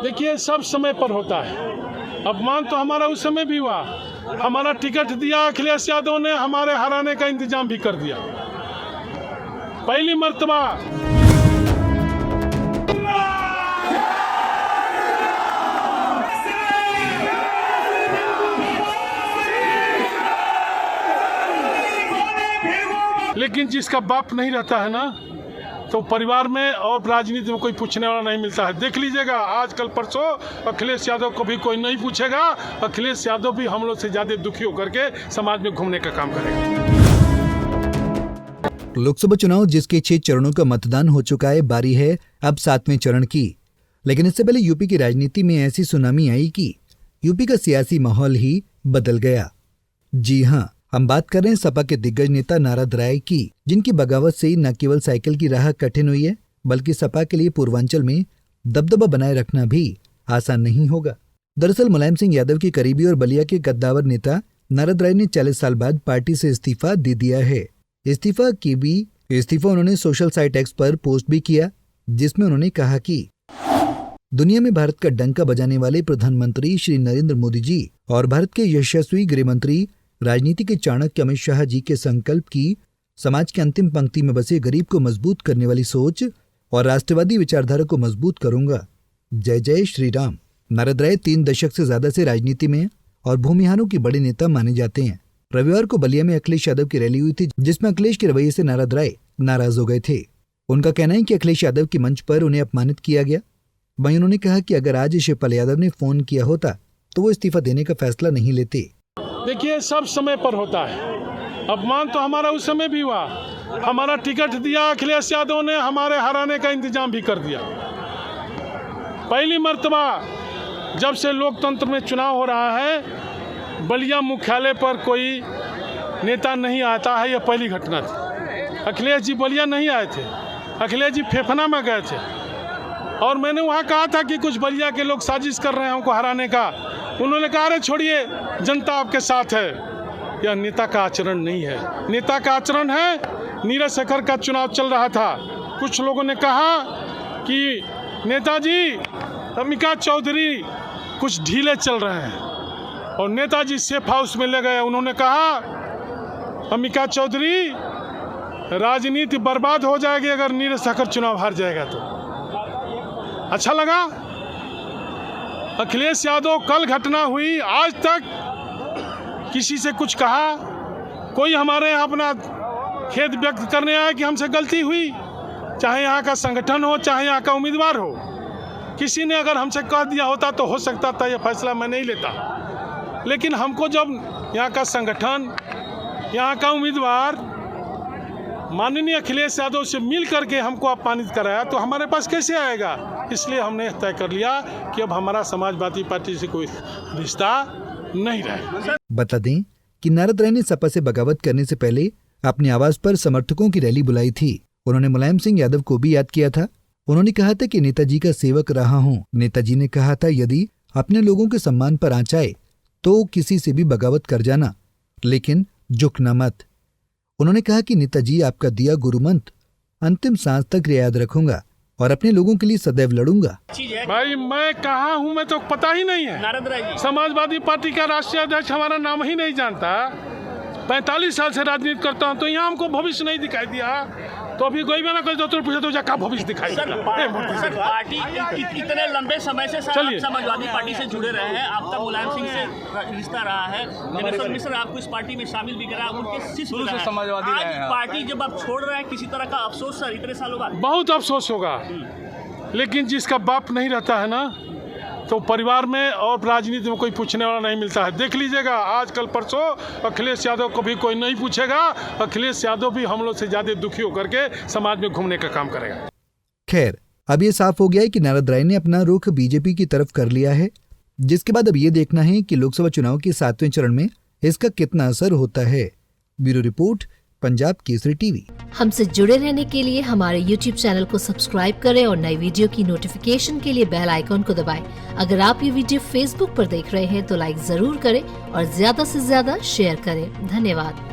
देखिए, सब समय पर होता है। अपमान तो हमारा उस समय भी हुआ। हमारा टिकट दिया अखिलेश यादव ने, हमारे हराने का इंतजाम भी कर दिया। पहली मर्तबा लेकिन जिसका बाप नहीं रहता है ना, तो परिवार में और राजनीति में कोई पूछने वाला नहीं मिलता है। देख लीजिएगा, आज कल परसों अखिलेश यादव को भी कोई नहीं पूछेगा। अखिलेश यादव भी हम लोग से ज्यादा दुखी होकर के समाज में घूमने का काम करेगा। लोकसभा चुनाव जिसके 6 चरणों का मतदान हो चुका है, बारी है अब 7वें चरण की। लेकिन इससे पहले यूपी की राजनीति में ऐसी सुनामी आई कि यूपी का सियासी माहौल ही बदल गया। जी हाँ, हम बात कर रहे हैं सपा के दिग्गज नेता नारद राय की, जिनकी बगावत से न केवल साइकिल की राह कठिन हुई है, बल्कि सपा के लिए पूर्वांचल में दबदबा बनाए रखना भी आसान नहीं होगा। दरअसल मुलायम सिंह यादव के करीबी और बलिया के कद्दावर नेता नारद राय ने 40 साल बाद पार्टी से इस्तीफा दे दिया है। इस्तीफा उन्होंने सोशल साइट एक्स पर पोस्ट भी किया, जिसमें उन्होंने कहा कि दुनिया में भारत का डंका बजाने वाले प्रधानमंत्री श्री नरेंद्र मोदी जी और भारत के यशस्वी गृह मंत्री राजनीति के चाणक्य अमित शाह जी के संकल्प की समाज की अंतिम पंक्ति में बसे गरीब को मजबूत करने वाली सोच और राष्ट्रवादी विचारधारा को मजबूत करूंगा। जय जय श्री राम। नारद राय 3 दशक से ज्यादा से राजनीति में और भूमिहारों के बड़े नेता माने जाते हैं। रविवार को बलिया में अखिलेश यादव की रैली हुई थी, जिसमें अखिलेश के रवैये से नारद राय नाराज हो गए थे। उनका कहना है कि अखिलेश यादव के मंच पर उन्हें अपमानित किया गया। वहीं उन्होंने कहा कि अगर आज शिवपाल यादव ने फोन किया होता तो वो इस्तीफा देने का फैसला नहीं लेते। देखिए, सब समय पर होता है। अपमान तो हमारा उस समय भी हुआ। हमारा टिकट दिया अखिलेश यादव ने, हमारे हराने का इंतजाम भी कर दिया। पहली मर्तबा जब से लोकतंत्र में चुनाव हो रहा है, बलिया मुख्यालय पर कोई नेता नहीं आता है, यह पहली घटना थी। अखिलेश जी बलिया नहीं आए थे, अखिलेश जी फेफना में गए थे और मैंने वहाँ कहा था कि कुछ बलिया के लोग साजिश कर रहे हैं हमको हराने का। उन्होंने कहा, अरे छोड़िए, जनता आपके साथ है। यह नेता का आचरण नहीं है। नेता का आचरण है, नीरज शेखर का चुनाव चल रहा था, कुछ लोगों ने कहा कि नेताजी अम्बिका चौधरी कुछ ढीले चल रहे हैं और नेताजी सेफ हाउस में ले गए। उन्होंने कहा, अम्बिका चौधरी राजनीति बर्बाद हो जाएगी अगर नीरज शेखर चुनाव हार जाएगा तो। अच्छा लगा। अखिलेश यादव, कल घटना हुई, आज तक किसी से कुछ कहा? कोई हमारे यहाँ अपना खेद व्यक्त करने आया कि हमसे गलती हुई, चाहे यहाँ का संगठन हो, चाहे यहाँ का उम्मीदवार हो। किसी ने अगर हमसे कह दिया होता तो हो सकता था यह फैसला मैं नहीं लेता। लेकिन हमको जब यहाँ का संगठन, यहाँ का उम्मीदवार माननीय अखिलेश यादव से मिल करके हमको अपमानित कराया तो हमारे पास कैसे आएगा? इसलिए हमने तय कर लिया कि अब हमारा समाजवादी पार्टी से कोई रिश्ता नहीं रहेगा। बता दें कि नारद राय ने सपा से बगावत करने से पहले अपने आवास पर समर्थकों की रैली बुलाई थी। उन्होंने मुलायम सिंह यादव को भी याद किया था। उन्होंने कहा था कि नेताजी का सेवक रहा हूँ। नेताजी ने कहा था, यदि अपने लोगों के सम्मान पर आँच आए तो किसी से भी बगावत कर जाना, लेकिन झुकना मत। उन्होंने कहा कि नेताजी, आपका दिया गुरुमंत्र अंतिम सांस तक याद रखूंगा और अपने लोगों के लिए सदैव लड़ूंगा। भाई, मैं कहाँ हूँ मैं तो पता ही नहीं है। नारद राय जी, समाजवादी पार्टी का राष्ट्रीय अध्यक्ष हमारा नाम ही नहीं जानता। 45 साल से राजनीति करता हूँ, तो यहाँ हमको भविष्य नहीं दिखाई दिया। तो अभी कोई भी ना कोई तो पूछे तो क्या भविष्य दिखाई सर, पार्टी इतने लंबे समय से समाजवादी पार्टी से जुड़े रहे हैं, आपका मुलायम सिंह से रिश्ता रहा है, दिनेश्वर मिश्र आपको इस पार्टी में शामिल भी करा, उनके शिष्य समाजवादी रहे हैं। पार्टी जब आप छोड़ रहे हैं, किसी तरह का अफसोस सर इतने सालों बाद? बहुत अफसोस होगा, लेकिन जिसका बाप नहीं रहता है ना, तो परिवार में और राजनीति में कोई पूछने वाला नहीं मिलता है। देख लीजिएगा, आज कल परसों अखिलेश यादव को भी कोई नहीं पूछेगा। अखिलेश यादव भी हम लोग से ज्यादा दुखी होकर के समाज में घूमने का काम करेगा। खैर, अब ये साफ हो गया है कि नारद राय ने अपना रुख बीजेपी की तरफ कर लिया है, जिसके बाद अब ये देखना है कि लोकसभा चुनाव के 7वें चरण में इसका कितना असर होता है। Bureau report, Punjab Kesari TV. हमसे जुड़े रहने के लिए हमारे YouTube चैनल को सब्सक्राइब करें और नई वीडियो की नोटिफिकेशन के लिए बेल आइकॉन को दबाएं। अगर आप ये वीडियो Facebook पर देख रहे हैं तो लाइक जरूर करें और ज्यादा से ज्यादा शेयर करें। धन्यवाद।